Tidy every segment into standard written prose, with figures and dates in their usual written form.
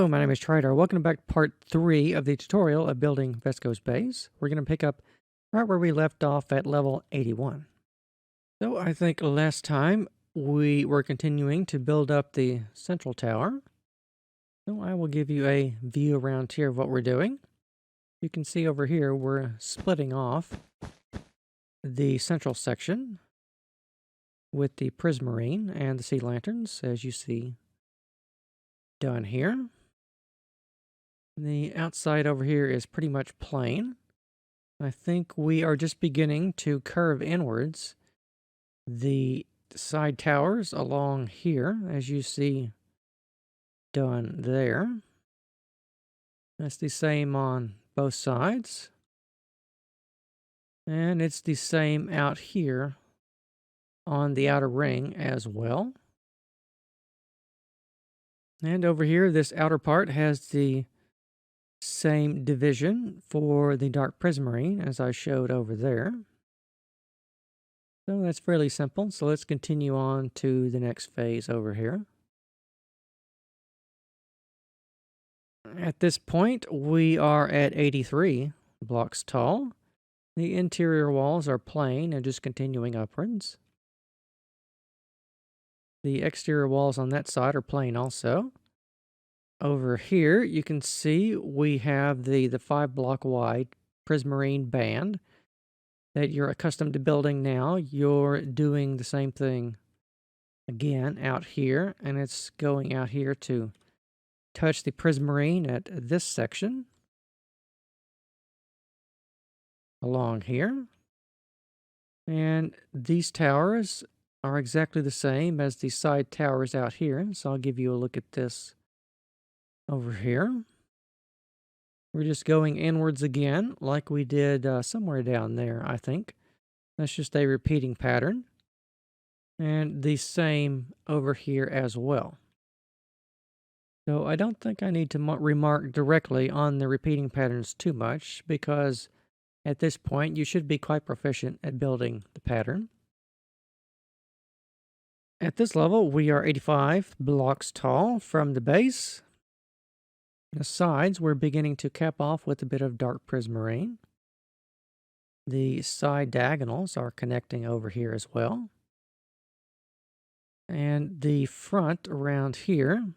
Hello, my name is Trydar. Welcome back to part 3 of the tutorial of building Vesko's base. We're going to pick up right where we left off at level 81. So I think last time we were continuing to build up the central tower. So I will give you a view around here of what we're doing. You can see over here we're splitting off the central section with the prismarine and the sea lanterns, as you see done here. The outside over here is pretty much plain. I think we are just beginning to curve inwards. The side towers along here, as you see done there. That's the same on both sides. And it's the same out here on the outer ring as well. And over here, this outer part has the same division for the dark prismarine as I showed over there. So that's fairly simple. So let's continue on to the next phase over here. At this point, we are at 83 blocks tall. The interior walls are plain and just continuing upwards. The exterior walls on that side are plain also. Over here, you can see we have the 5-block wide prismarine band that you're accustomed to building now. You're doing the same thing again out here, and it's going out here to touch the prismarine at this section along here. And these towers are exactly the same as the side towers out here. So I'll give you a look at this over here. We're just going inwards again like we did somewhere down there, I think. That's just a repeating pattern. And the same over here as well. So I don't think I need to remark directly on the repeating patterns too much, because at this point you should be quite proficient at building the pattern. At this level, we are 85 blocks tall from the base. The sides we're beginning to cap off with a bit of dark prismarine. The side diagonals are connecting over here as well. And the front around here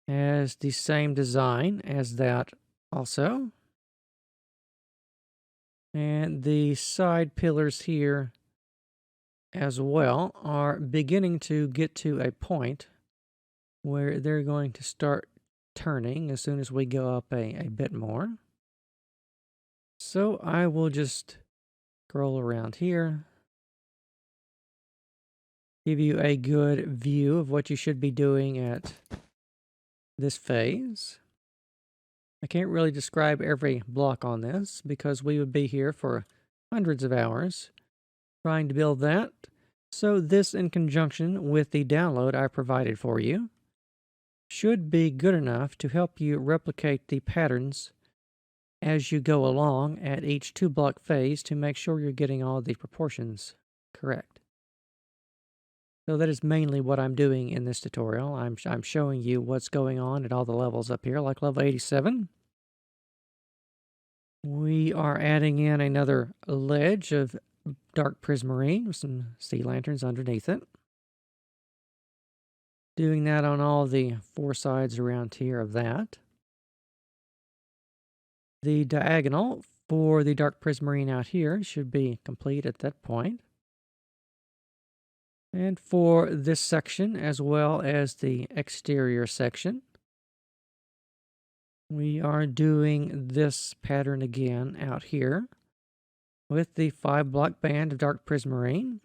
has the same design as that also. And the side pillars here as well are beginning to get to a point where they're going to start turning as soon as we go up a bit more. So I will just scroll around here, give you a good view of what you should be doing at this phase. I can't really describe every block on this because we would be here for hundreds of hours trying to build that. So this, in conjunction with the download I provided for you, should be good enough to help you replicate the patterns as you go along at each 2-block phase to make sure you're getting all the proportions correct. So that is mainly what I'm doing in this tutorial. I'm showing you what's going on at all the levels up here, like level 87. We are adding in another ledge of dark prismarine with some sea lanterns underneath it. Doing that on all the 4 sides around here of that. The diagonal for the dark prismarine out here should be complete at that point. And for this section, as well as the exterior section, we are doing this pattern again out here with the 5-block band of dark prismarine.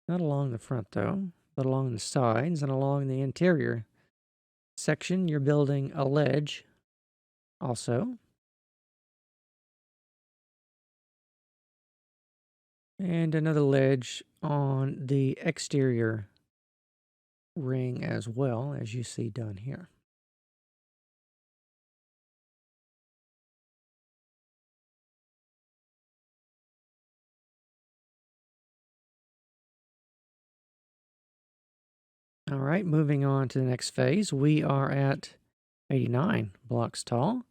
Not along the front though, but along the sides and along the interior section. You're building a ledge also. And another ledge on the exterior ring as well, as you see done here. All right, moving on to the next phase. We are at 89 blocks tall.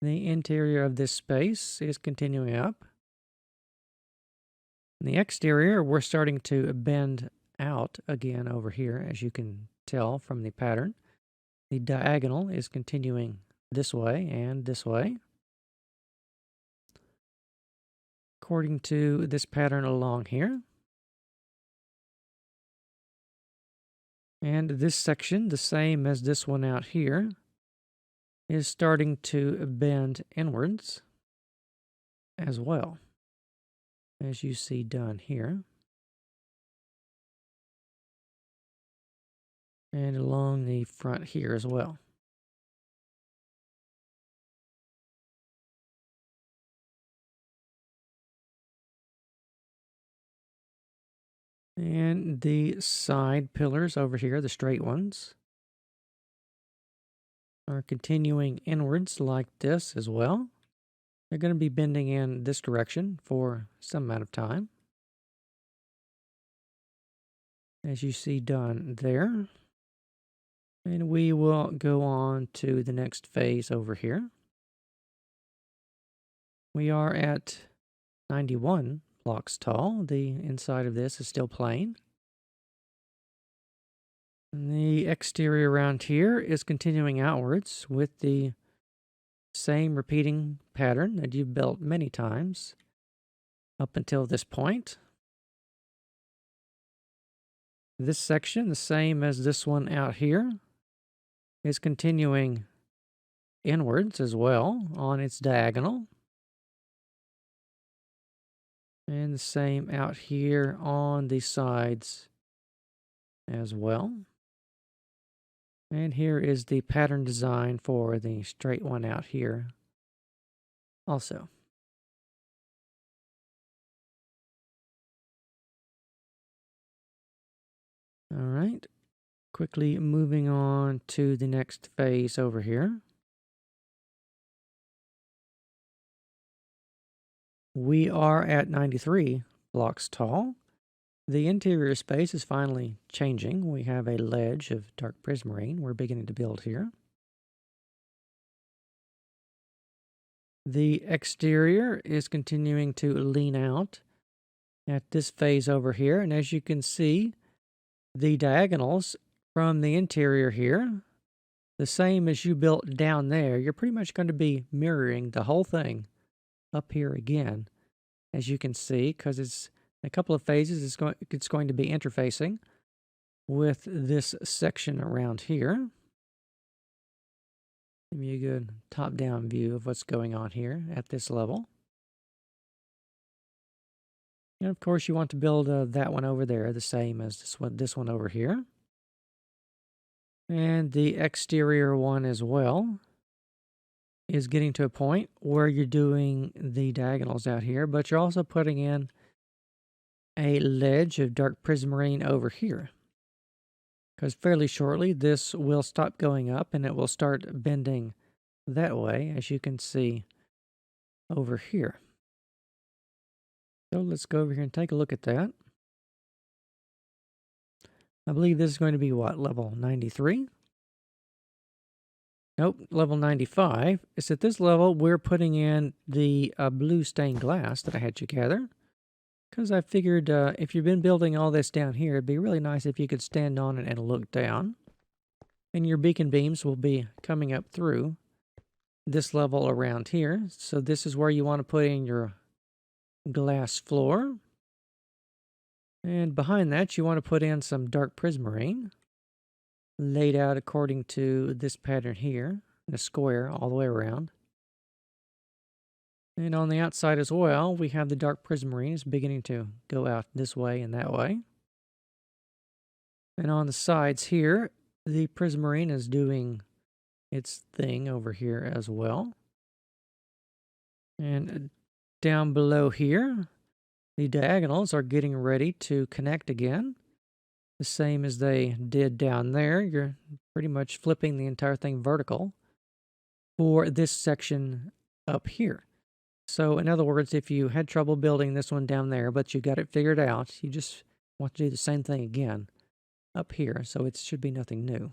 The interior of this space is continuing up. In the exterior, we're starting to bend out again over here, as you can tell from the pattern. The diagonal is continuing this way and this way, according to this pattern along here. And this section, the same as this one out here, is starting to bend inwards as well, as you see done here. And along the front here as well. And the side pillars over here, the straight ones, are continuing inwards like this as well. They're going to be bending in this direction for some amount of time, as you see done there. And we will go on to the next phase over here. We are at 91 blocks tall. The inside of this is still plain. And the exterior around here is continuing outwards with the same repeating pattern that you've built many times up until this point. This section, the same as this one out here, is continuing inwards as well on its diagonal. And the same out here on the sides as well. And here is the pattern design for the straight one out here also. All right, quickly moving on to the next phase over here. We are at 93 blocks tall. The interior space is finally changing. We have a ledge of dark prismarine we're beginning to build here. The exterior is continuing to lean out at this phase over here. And as you can see, the diagonals from the interior here, the same as you built down there, you're pretty much going to be mirroring the whole thing up here again, as you can see, because it's a couple of phases. It's going to be interfacing with this section around here. Give me a good top-down view of what's going on here at this level. And of course, you want to build that one over there, the same as this one over here. And the exterior one as well is getting to a point where you're doing the diagonals out here, but you're also putting in a ledge of dark prismarine over here. Because fairly shortly, this will stop going up and it will start bending that way, as you can see over here. So let's go over here and take a look at that. I believe this is going to be what, level 93? Nope, level 95. It's at this level we're putting in the blue stained glass that I had you gather. Because I figured if you've been building all this down here, it'd be really nice if you could stand on it and look down. And your beacon beams will be coming up through this level around here. So this is where you want to put in your glass floor. And behind that, you want to put in some dark prismarine, laid out according to this pattern here, in a square all the way around. And on the outside as well, we have the dark prismarine is beginning to go out this way and that way. And on the sides here, the prismarine is doing its thing over here as well. And down below here, the diagonals are getting ready to connect again. The same as they did down there. You're pretty much flipping the entire thing vertical for this section up here. So in other words, if you had trouble building this one down there, but you got it figured out, you just want to do the same thing again up here, so it should be nothing new.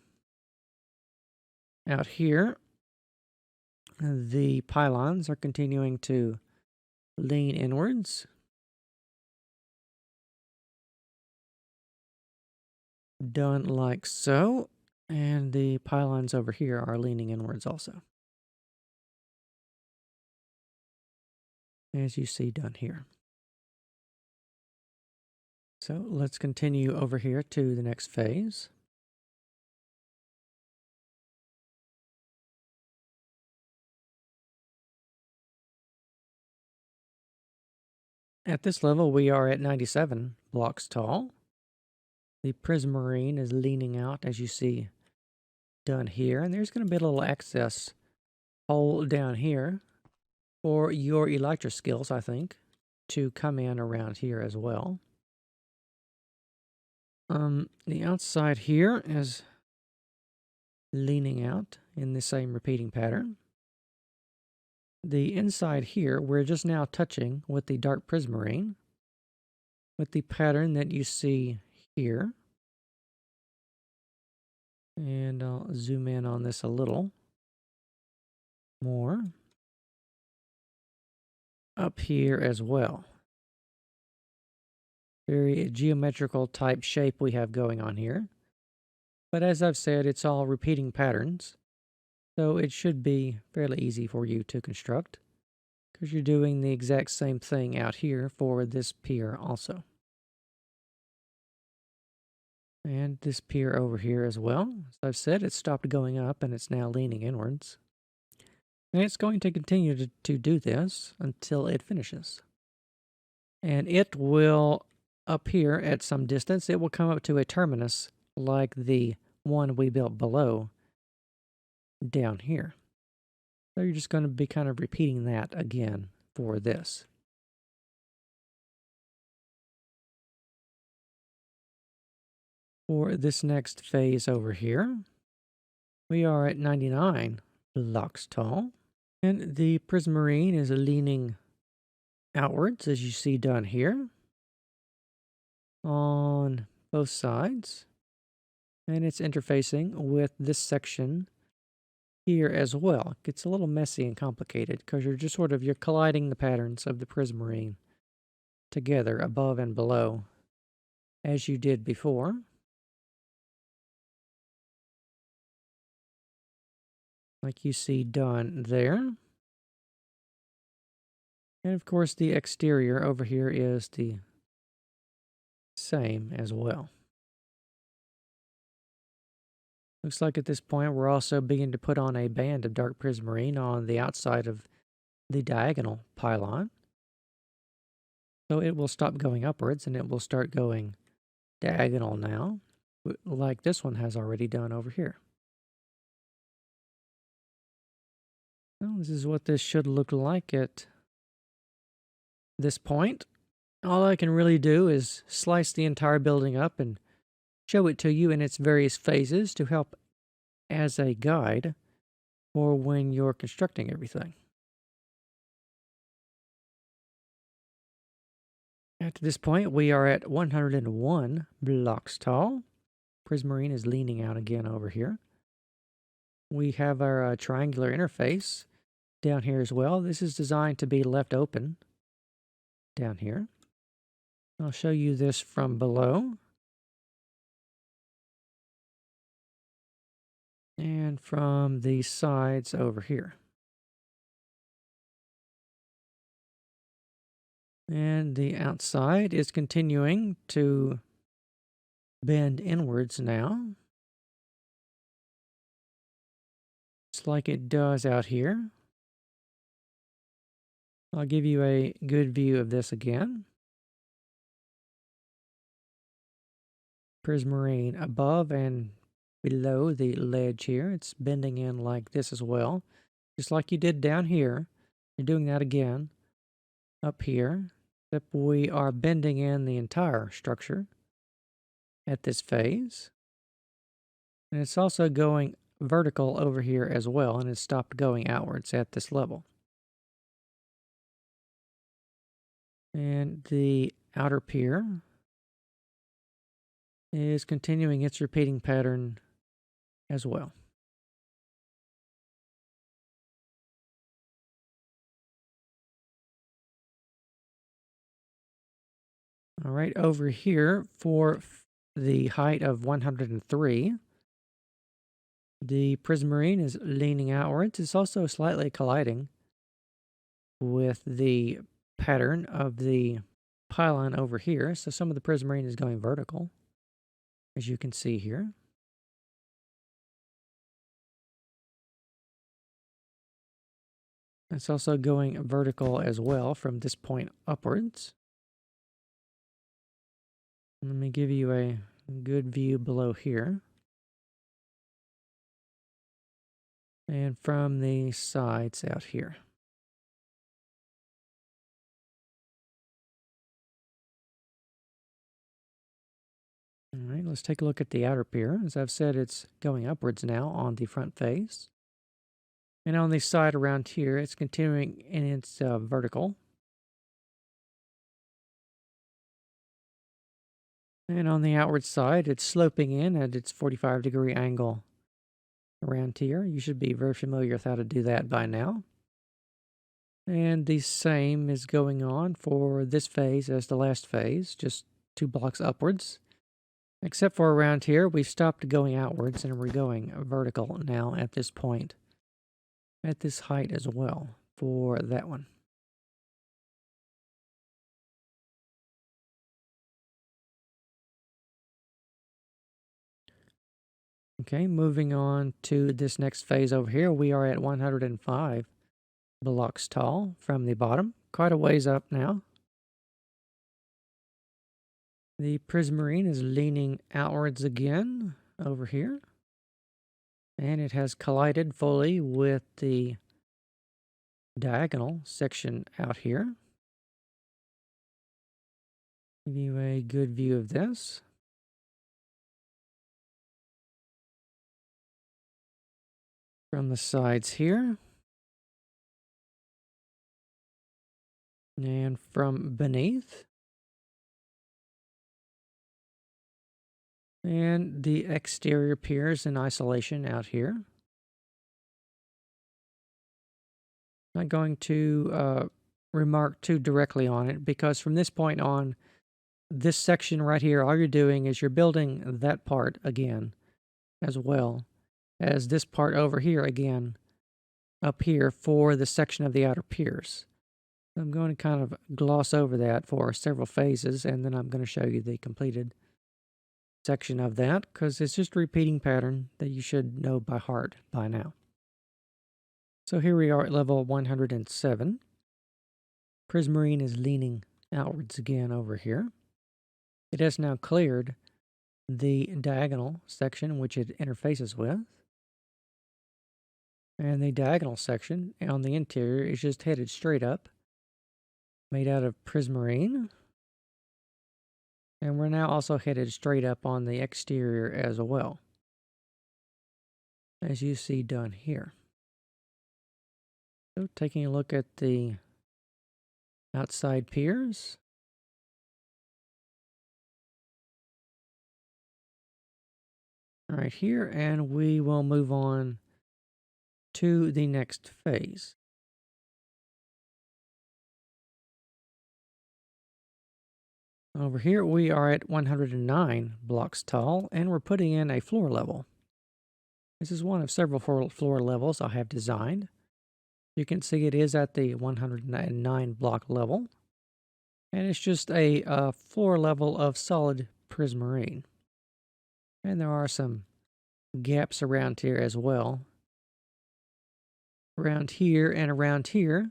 Out here, the pylons are continuing to lean inwards. Done like so. And the pylons over here are leaning inwards also, as you see done here. So let's continue over here to the next phase. At this level, we are at 97 blocks tall. The prismarine is leaning out, as you see done here, and there's going to be a little access hole down here for your elytra skills, I think, to come in around here as well. The outside here is leaning out in the same repeating pattern. The inside here, we're just now touching with the dark prismarine with the pattern that you see here. And I'll zoom in on this a little more. Up here as well. Very geometrical type shape we have going on here. But as I've said, it's all repeating patterns. So it should be fairly easy for you to construct, because you're doing the exact same thing out here for this pier also. And this pier over here as well. As I've said, it stopped going up and it's now leaning inwards. And it's going to continue to do this until it finishes. And it will, up here at some distance, it will come up to a terminus like the one we built below down here. So you're just going to be kind of repeating that again for this. For this next phase over here, we are at 99 blocks tall. And the prismarine is leaning outwards, as you see done here, on both sides. And it's interfacing with this section here as well. It gets a little messy and complicated because you're colliding the patterns of the prismarine together above and below as you did before. Like you see done there. And of course the exterior over here is the same as well. Looks like at this point we're also beginning to put on a band of dark prismarine on the outside of the diagonal pylon. So it will stop going upwards and it will start going diagonal now, like this one has already done over here. Well, this is what this should look like at this point. All I can really do is slice the entire building up and show it to you in its various phases to help as a guide for when you're constructing everything. At this point, we are at 101 blocks tall. Prismarine is leaning out again over here. We have our triangular interface down here as well. This is designed to be left open down here. I'll show you this from below. And from the sides over here. And the outside is continuing to bend inwards now. Just like it does out here. I'll give you a good view of this again. Prismarine above and below the ledge here. It's bending in like this as well. Just like you did down here. You're doing that again up here. Except we are bending in the entire structure at this phase. And it's also going vertical over here as well, and it's stopped going outwards at this level. And the outer pier is continuing its repeating pattern as well. All right, over here for the height of 103, the prismarine is leaning outwards. It's also slightly colliding with the pattern of the pylon over here. So some of the prismarine is going vertical, as you can see here. It's also going vertical as well from this point upwards. Let me give you a good view below here. And from the sides out here. All right, let's take a look at the outer pier. As I've said, it's going upwards now on the front face. And on the side around here, it's continuing in its vertical. And on the outward side, it's sloping in at its 45-degree angle around here. You should be very familiar with how to do that by now. And the same is going on for this phase as the last phase, just 2 blocks upwards. Except for around here, we've stopped going outwards and we're going vertical now at this point. At this height as well for that one. Okay, moving on to this next phase over here, we are at 105 blocks tall from the bottom. Quite a ways up now. The prismarine is leaning outwards again over here. And it has collided fully with the diagonal section out here. Give you a good view of this. From the sides here. And from beneath. And the exterior piers in isolation out here. Not going to remark too directly on it because from this point on, this section right here, all you're doing is you're building that part again as well as this part over here again up here for the section of the outer piers. I'm going to kind of gloss over that for several phases and then I'm going to show you the completed section of that because it's just a repeating pattern that you should know by heart by now. So here we are at level 107. Prismarine is leaning outwards again over here. It has now cleared the diagonal section which it interfaces with. And the diagonal section on the interior is just headed straight up, made out of prismarine. And we're now also headed straight up on the exterior as well, as you see done here. So taking a look at the outside piers. Right here, and we will move on to the next phase. Over here, we are at 109 blocks tall, and we're putting in a floor level. This is one of several floor levels I have designed. You can see it is at the 109 block level, and it's just a floor level of solid prismarine. And there are some gaps around here as well. Around here and around here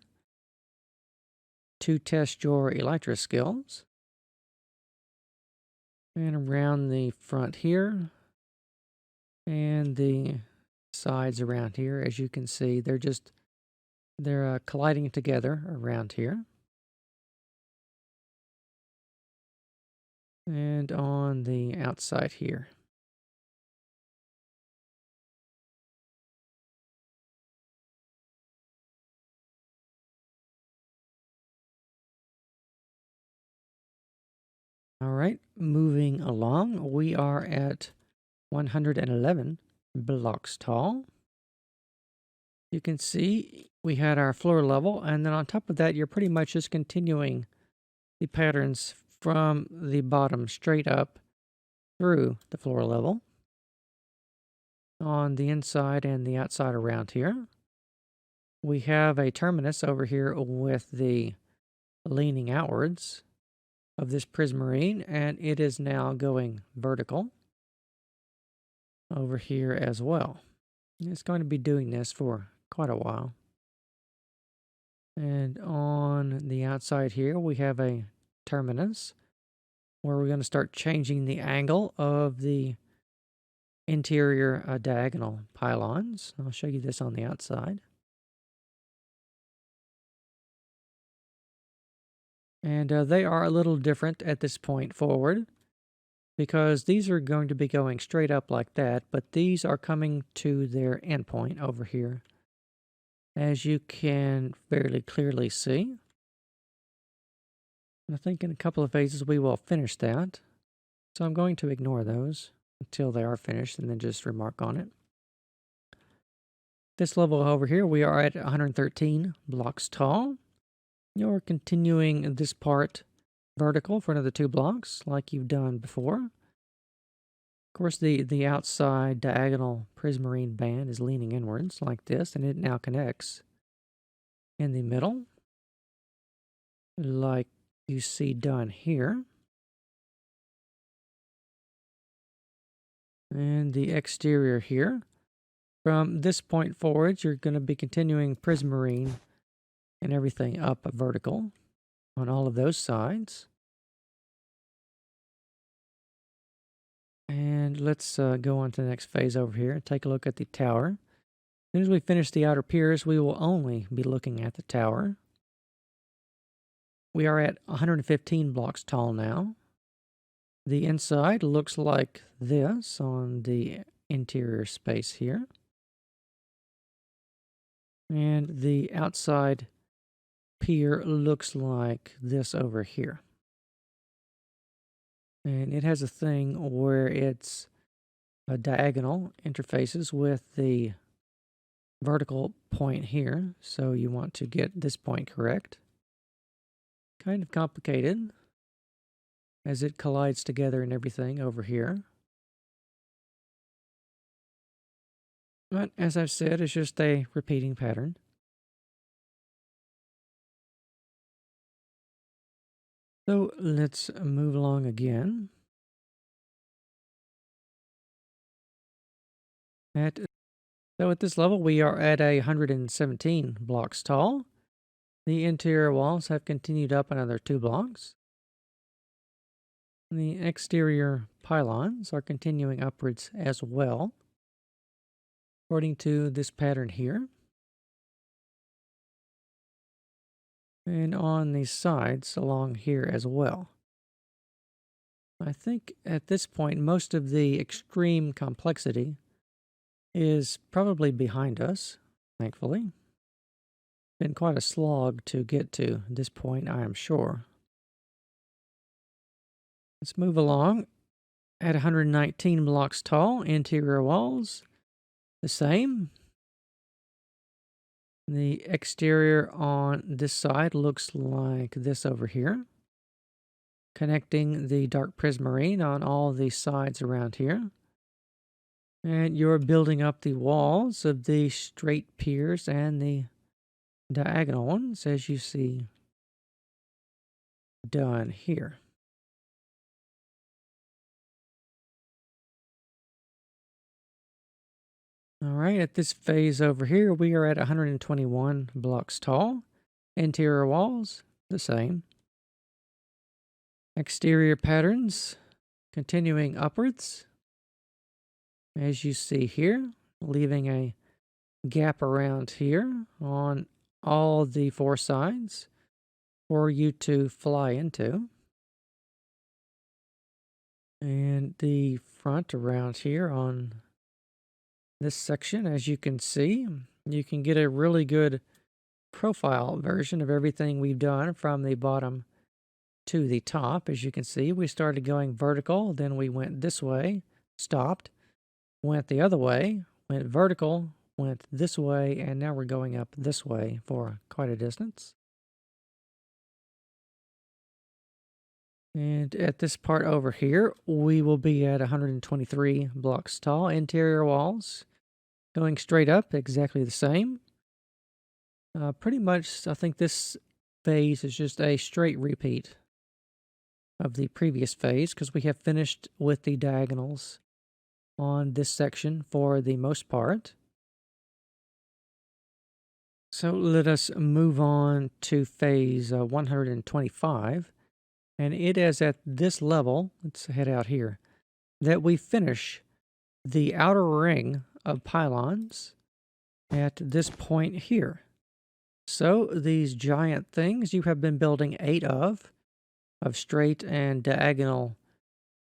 to test your elytra skills. And around the front here. And the sides around here. As you can see, they're colliding together around here. And on the outside here. All right, moving along, we are at 111 blocks tall. You can see we had our floor level, and then on top of that, you're pretty much just continuing the patterns from the bottom straight up through the floor level on the inside and the outside around here. We have a terminus over here with the leaning outwards of this prismarine, and it is now going vertical over here as well. It's going to be doing this for quite a while. And on the outside here, we have a terminus where we're going to start changing the angle of the interior diagonal pylons. I'll show you this on the outside. And they are a little different at this point forward because these are going to be going straight up like that, but these are coming to their endpoint over here, as you can fairly clearly see. I think in a couple of phases we will finish that, so I'm going to ignore those until they are finished and then just remark on it. This level over here, we are at 113 blocks tall. You're continuing this part vertical for another 2 blocks like you've done before. Of course, the outside diagonal prismarine band is leaning inwards like this, and it now connects in the middle like you see done here. And the exterior here. From this point forward, you're going to be continuing prismarine and everything up vertical on all of those sides. And let's go on to the next phase over here and take a look at the tower. As soon as we finish the outer piers, we will only be looking at the tower. We are at 115 blocks tall now. The inside looks like this on the interior space here. And the outside pier looks like this over here. And it has a thing where it's a diagonal interfaces with the vertical point here. So you want to get this point correct. Kind of complicated as it collides together and everything over here. But as I've said, it's just a repeating pattern. So let's move along again. So at this level, we are at 117 blocks tall. The interior walls have continued up another 2 blocks. The exterior pylons are continuing upwards as well, according to this pattern here. And on the sides along here as well. I think at this point, most of the extreme complexity is probably behind us, thankfully. Been quite a slog to get to this point, I am sure. Let's move along. At 119 blocks tall, interior walls, the same. The exterior on this side looks like this over here, connecting the dark prismarine on all the sides around here. And you're building up the walls of the straight piers and the diagonal ones, as you see done here. All right, at this phase over here, we are at 121 blocks tall. Interior walls, the same. Exterior patterns, continuing upwards, as you see here, leaving a gap around here on all the 4 sides for you to fly into. And the front around here on this section, as you can see, you can get a really good profile version of everything we've done from the bottom to the top. As you can see, we started going vertical, then we went this way, stopped, went the other way, went vertical, went this way, and now we're going up this way for quite a distance. And at this part over here, we will be at 123 blocks tall. Interior walls going straight up, exactly the same. Pretty much, I think this phase is just a straight repeat of the previous phase because we have finished with the diagonals on this section for the most part. So let us move on to phase 125. And it is at this level, let's head out here, that we finish the outer ring of pylons at this point here. So these giant things you have been building 8 of straight and diagonal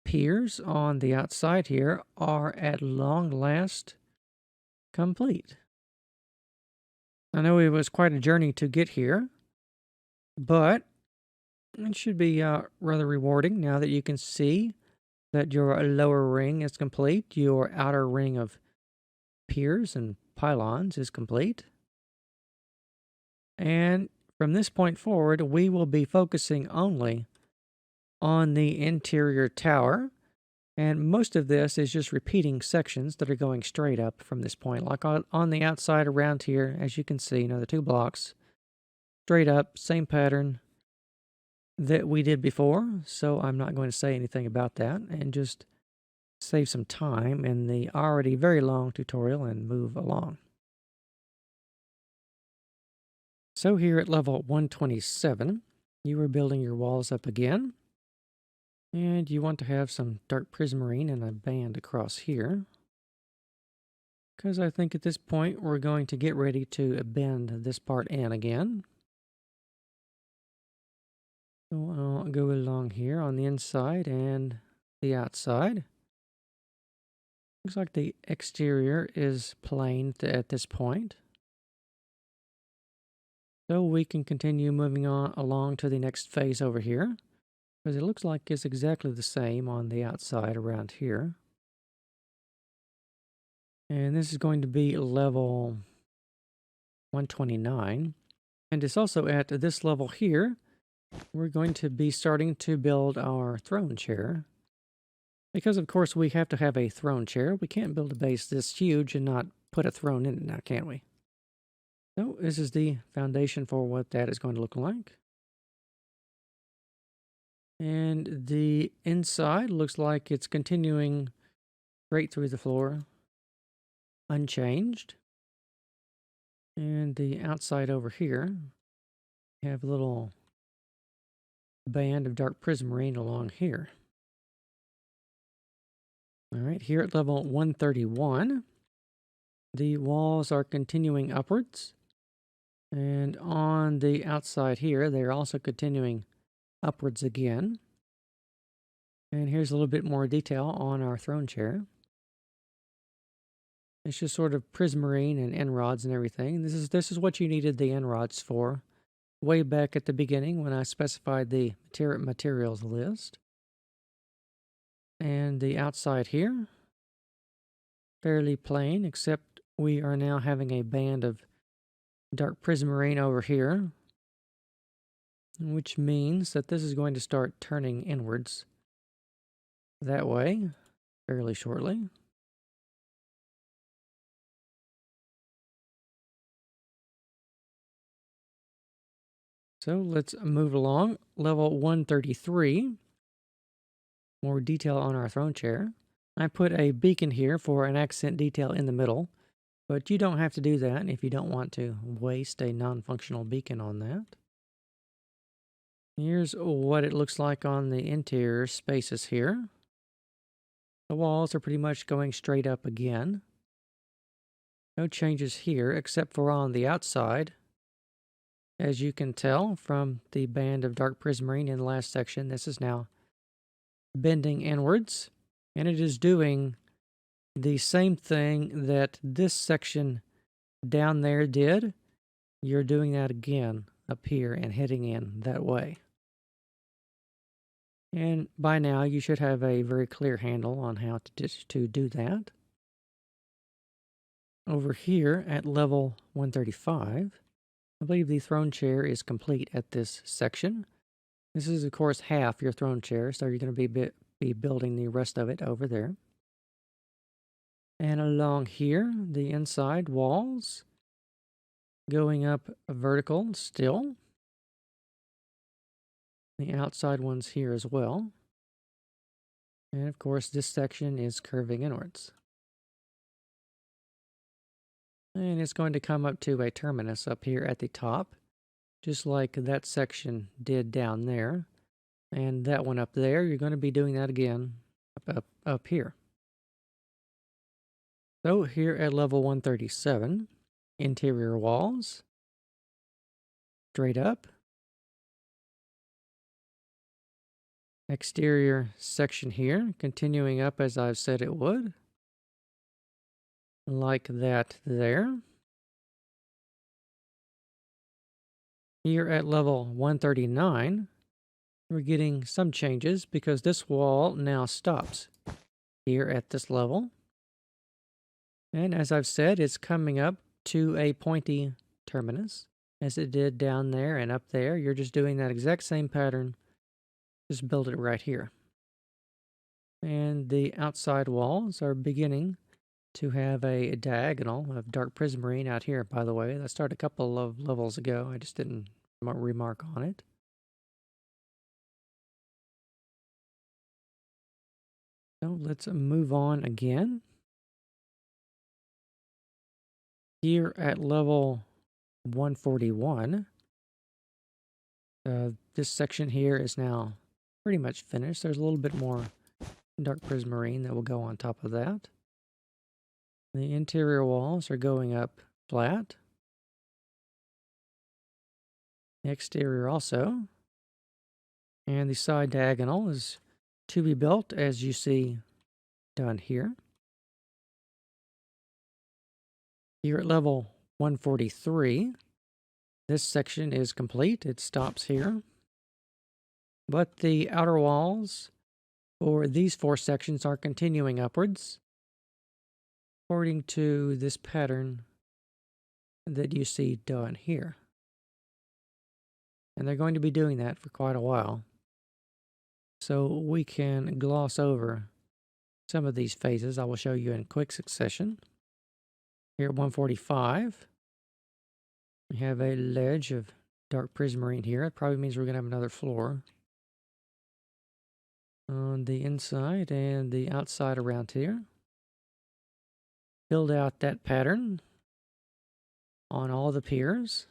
piers on the outside here, are at long last complete. I know it was quite a journey to get here, but it should be rather rewarding now that you can see that your lower ring is complete, your outer ring of piers and pylons is complete. And from this point forward, we will be focusing only on the interior tower. And most of this is just repeating sections that are going straight up from this point. Like on the outside around here, as you can see, the 2 blocks, straight up, same pattern that we did before. So I'm not going to say anything about that and just save some time in the already very long tutorial and move along. So here at level 127, you are building your walls up again. And you want to have some dark prismarine and a band across here. Because I think at this point we're going to get ready to bend this part in again. So I'll go along here on the inside and the outside. Looks like the exterior is plain at this point. So we can continue moving on along to the next phase over here, because it looks like it's exactly the same on the outside around here. And this is going to be level 129. And it's also at this level here, we're going to be starting to build our throne chair. Because of course we have to have a throne chair. We can't build a base this huge and not put a throne in it now, can we? So this is the foundation for what that is going to look like. And the inside looks like it's continuing straight through the floor, unchanged. And the outside over here, we have a little band of dark prismarine along here. All right, here at level 131, the walls are continuing upwards. And on the outside here, they're also continuing upwards again. And here's a little bit more detail on our throne chair. It's just sort of prismarine and end rods and everything. This is what you needed the end rods for way back at the beginning when I specified the materials list. And the outside here, fairly plain, except we are now having a band of dark prismarine over here, which means that this is going to start turning inwards that way fairly shortly. So let's move along. Level 133. More detail on our throne chair. I put a beacon here for an accent detail in the middle, but you don't have to do that if you don't want to waste a non-functional beacon on that. Here's what it looks like on the interior spaces here. The walls are pretty much going straight up again. No changes here except for on the outside. As you can tell from the band of dark prismarine in the last section, this is now bending inwards, and it is doing the same thing that this section down there did. You're doing that again up here and heading in that way. And by now you should have a very clear handle on how to do that. Over here at level 135, I believe the throne chair is complete at this section. This is, of course, half your throne chair, so you're going to be building the rest of it over there. And along here, the inside walls going up vertical still. The outside ones here as well. And of course, this section is curving inwards. And it's going to come up to a terminus up here at the top, just like that section did down there. And that one up there, you're going to be doing that again up here. So here at level 137, interior walls, straight up. Exterior section here, continuing up as I've said it would. Like that there. Here at level 139, we're getting some changes because this wall now stops here at this level. And as I've said, it's coming up to a pointy terminus as it did down there and up there. You're just doing that exact same pattern, just build it right here. And the outside walls are beginning to have a diagonal of dark prismarine out here, by the way. That started a couple of levels ago. I just didn't remark on it. So let's move on again. Here at level 141, this section here is now pretty much finished. There's a little bit more dark prismarine that will go on top of that. The interior walls are going up flat. The exterior also. And the side diagonal is to be built as you see done here. Here at level 143, this section is complete. It stops here. But the outer walls for these four sections are continuing upwards according to this pattern that you see done here. And they're going to be doing that for quite a while. So we can gloss over some of these phases. I will show you in quick succession. Here at 145, we have a ledge of dark prismarine here. It probably means we're going to have another floor on the inside and the outside around here. Build out that pattern on all the piers.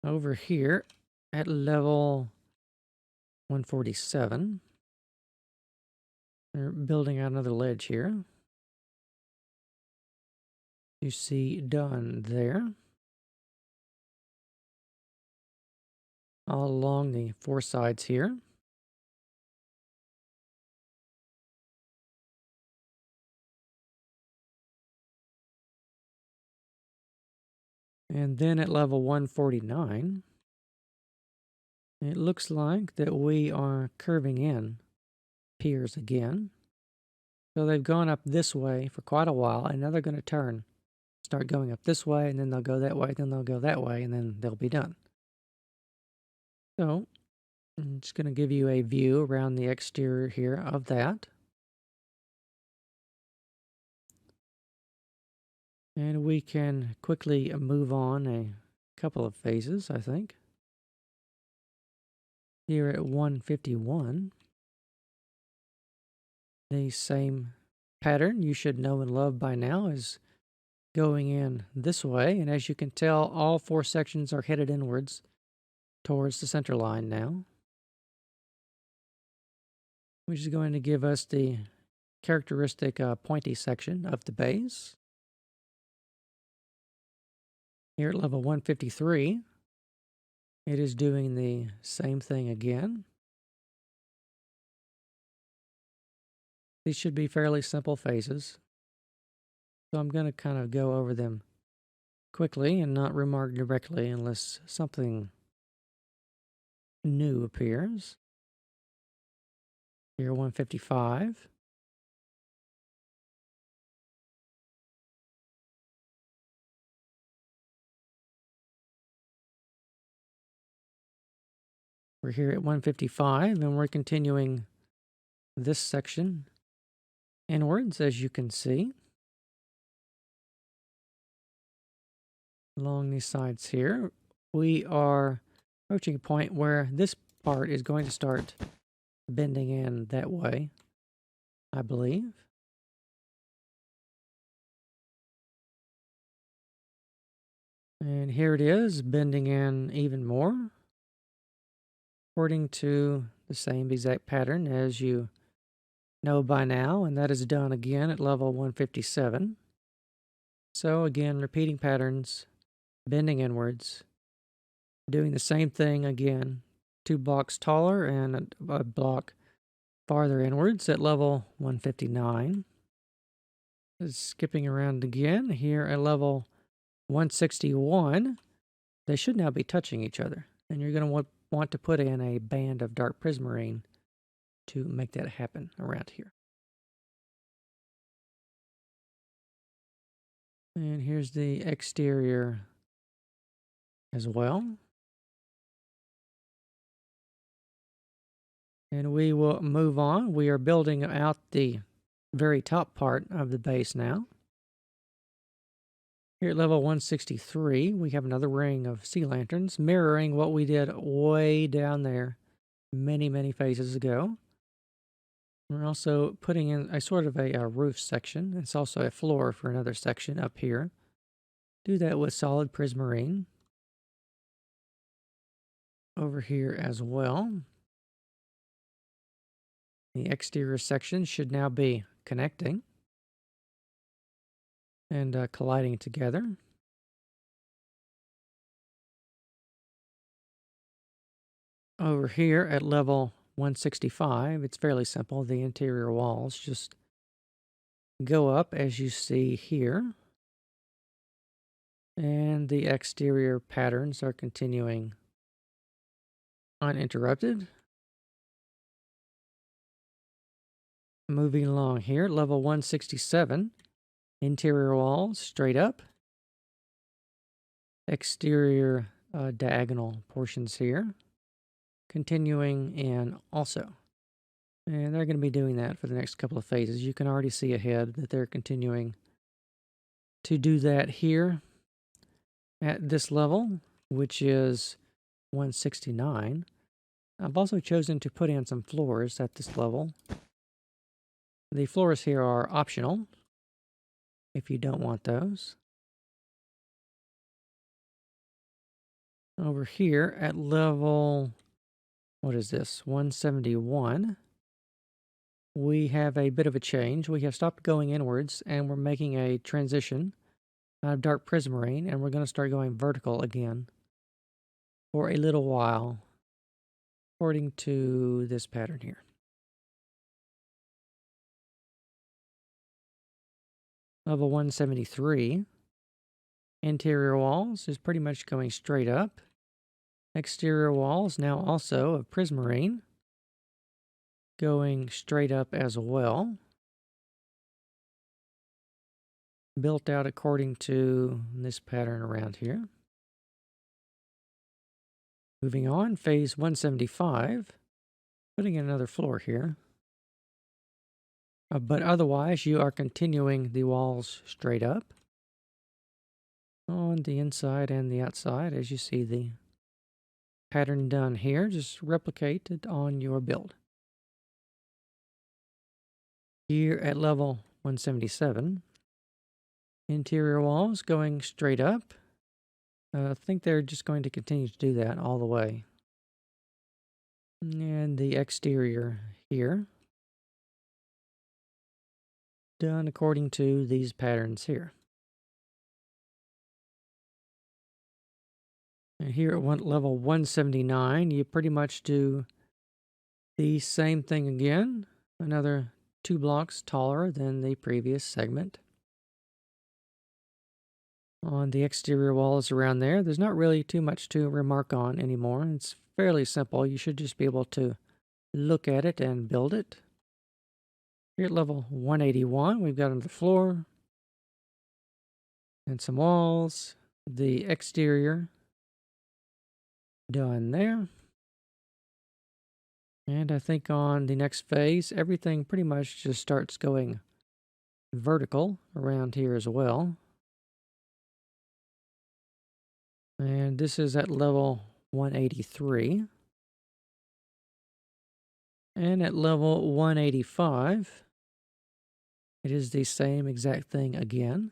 Over here at level 147, they're building out another ledge here. You see done there. All along the four sides here. And then at level 149, it looks like that we are curving in piers again. So they've gone up this way for quite a while, and now they're going to turn. Start going up this way, and then they'll go that way, then they'll go that way, and then they'll be done. So I'm just going to give you a view around the exterior here of that. And we can quickly move on a couple of phases, I think. Here at 151, the same pattern you should know and love by now is going in this way. And as you can tell, all four sections are headed inwards towards the center line now, which is going to give us the characteristic pointy section of the base. Here at level 153, it is doing the same thing again. These should be fairly simple phases, so I'm going to kind of go over them quickly and not remark directly unless something new appears. Here 155. We're here at 155 and we're continuing this section inwards, as you can see, along these sides here. We are approaching a point where this part is going to start bending in that way, I believe. And here it is, bending in even more, according to the same exact pattern as you know by now, and that is done again at level 157. So again, repeating patterns, bending inwards, doing the same thing again, 2 blocks taller and a block farther inwards at level 159. Skipping around again here at level 161. They should now be touching each other, and you're going to want to put in a band of dark prismarine to make that happen around here. And here's the exterior as well. And we will move on. We are building out the very top part of the base now. Here at level 163, we have another ring of sea lanterns, mirroring what we did way down there many, many phases ago. We're also putting in a sort of a roof section. It's also a floor for another section up here. Do that with solid prismarine. Over here as well. The exterior section should now be connecting and colliding together. Over here at level 165, it's fairly simple. The interior walls just go up as you see here. And the exterior patterns are continuing uninterrupted. Moving along here, level 167, interior walls straight up. Exterior diagonal portions here, continuing in also. And they're going to be doing that for the next couple of phases. You can already see ahead that they're continuing to do that here at this level, which is 169. I've also chosen to put in some floors at this level. The floors here are optional if you don't want those. Over here at level, what is this, 171, we have a bit of a change. We have stopped going inwards and we're making a transition out of dark prismarine, and we're going to start going vertical again for a little while, according to this pattern here. Level 173, interior walls is pretty much going straight up. Exterior walls now also of prismarine, going straight up as well. Built out according to this pattern around here. Moving on, phase 175, putting in another floor here. But otherwise, you are continuing the walls straight up on the inside and the outside, as you see the pattern done here. Just replicate it on your build. Here at level 177, interior walls going straight up. I think they're just going to continue to do that all the way. And the exterior here, done according to these patterns here. And here at level 179, you pretty much do the same thing again, another 2 blocks taller than the previous segment. on the exterior walls around there. There's not really too much to remark on anymore. It's fairly simple. You should just be able to look at it and build it. Here at level 181, we've got another floor and some walls. The exterior done there. And I think on the next phase, everything pretty much just starts going vertical around here as well. And this is at level 183. And at level 185, it is the same exact thing again.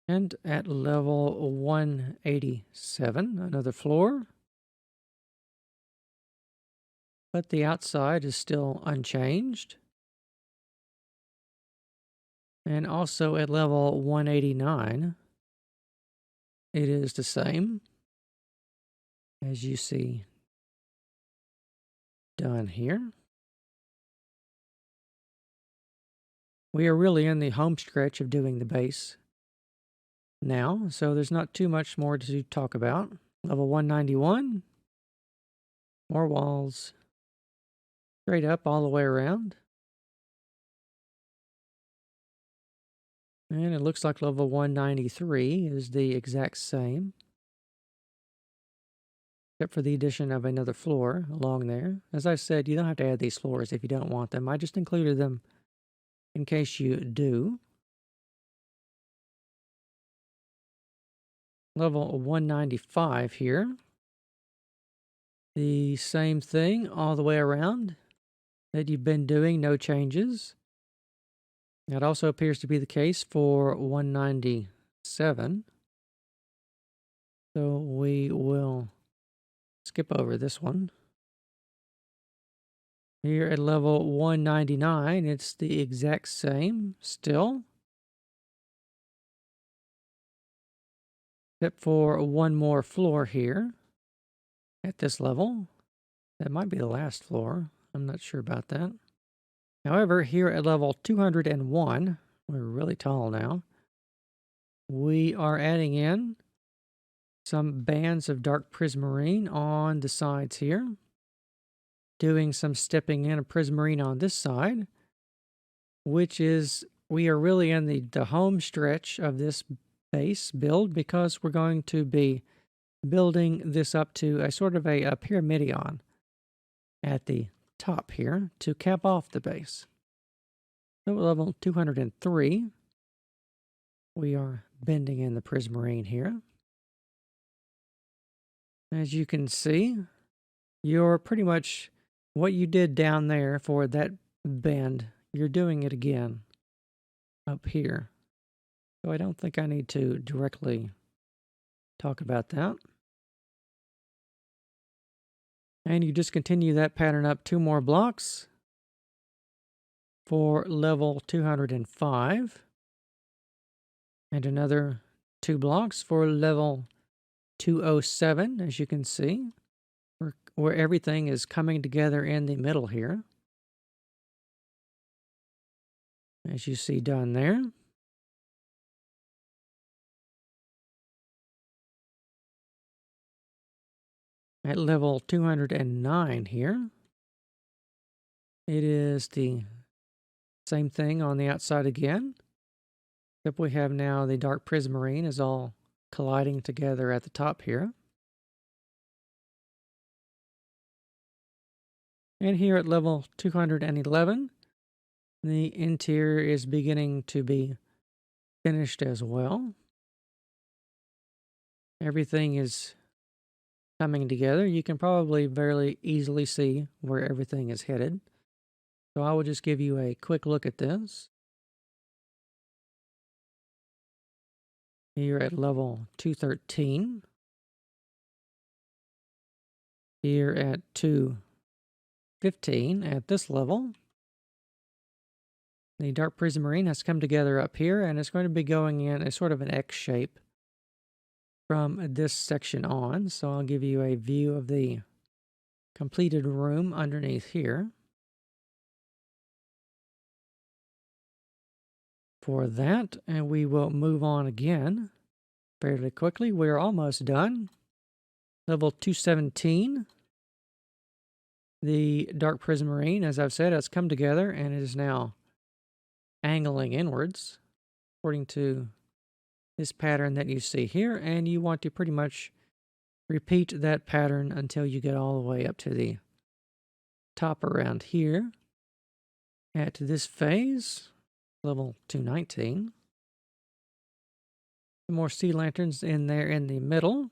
And at level 187, another floor. But the outside is still unchanged. And also at level 189, it is the same, as you see done here. We are really in the home stretch of doing the base now, so there's not too much more to talk about. Level 191, more walls, straight up all the way around. And it looks like level 193 is the exact same, except for the addition of another floor along there. As I said, you don't have to add these floors if you don't want them. I just included them in case you do. Level 195 here. The same thing all the way around that you've been doing, no changes. That also appears to be the case for 197. So we will skip over this one. Here at level 199, it's the exact same still. Except for one more floor here at this level. That might be the last floor. I'm not sure about that. However, here at level 201, we're really tall now, we are adding in some bands of dark prismarine on the sides here, doing some stepping in of prismarine on this side, which is, we are really in the home stretch of this base build because we're going to be building this up to a sort of a pyramidion at the top here to cap off the base. So at level 203, we are bending in the prismarine here. As you can see, you're pretty much what you did down there for that bend, you're doing it again up here. So I don't think I need to directly talk about that. And you just continue that pattern up 2 more blocks for level 205. And another 2 blocks for level 207, as you can see, where everything is coming together in the middle here. As you see done there. At level 209 here, it is the same thing on the outside again, except we have now the dark prismarine is all colliding together at the top here. And here at level 211, the interior is beginning to be finished as well. Everything is coming together. You can probably very easily see where everything is headed. So I will just give you a quick look at this. Here at level 213. Here at 215 at this level. The dark prismarine has come together up here and it's going to be going in a sort of an X shape from this section on. So I'll give you a view of the completed room underneath here. for that, and we will move on again fairly quickly. We're almost done. Level 217. The dark prismarine, as I've said, has come together and it is now angling inwards according to this pattern that you see here, and you want to pretty much repeat that pattern until you get all the way up to the top around here at this phase, level 219. Some more sea lanterns in there in the middle.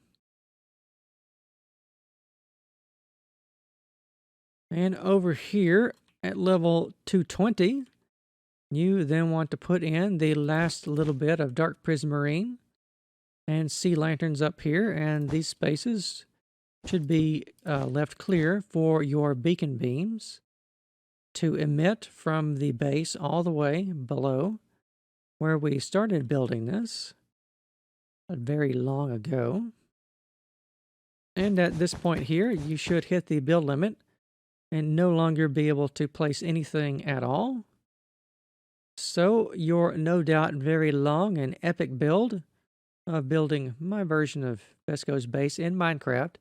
And over here at level 220, you then want to put in the last little bit of dark prismarine and sea lanterns up here, and these spaces should be left clear for your beacon beams to emit from the base all the way below where we started building this very long ago. And at this point here, you should hit the build limit and no longer be able to place anything at all. So your no doubt very long and epic build of building my version of Vesko's base in Minecraft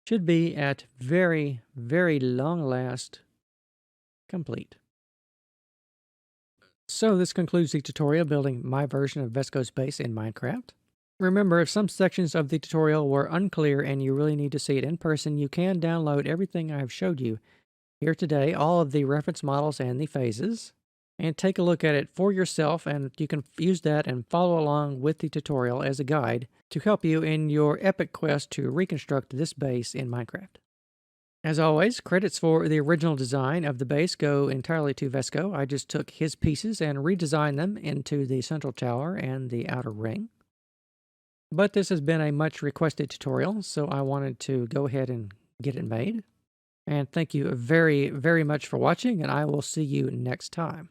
should be at very, very long last complete. So this concludes the tutorial building my version of Vesko's base in Minecraft. Remember, if some sections of the tutorial were unclear and you really need to see it in person, you can download everything I've showed you here today, all of the reference models and the phases, and take a look at it for yourself, and you can use that and follow along with the tutorial as a guide to help you in your epic quest to reconstruct this base in Minecraft. As always, credits for the original design of the base go entirely to Vesko. I just took his pieces and redesigned them into the central tower and the outer ring. But this has been a much requested tutorial, so I wanted to go ahead and get it made. And thank you very, very much for watching, and I will see you next time.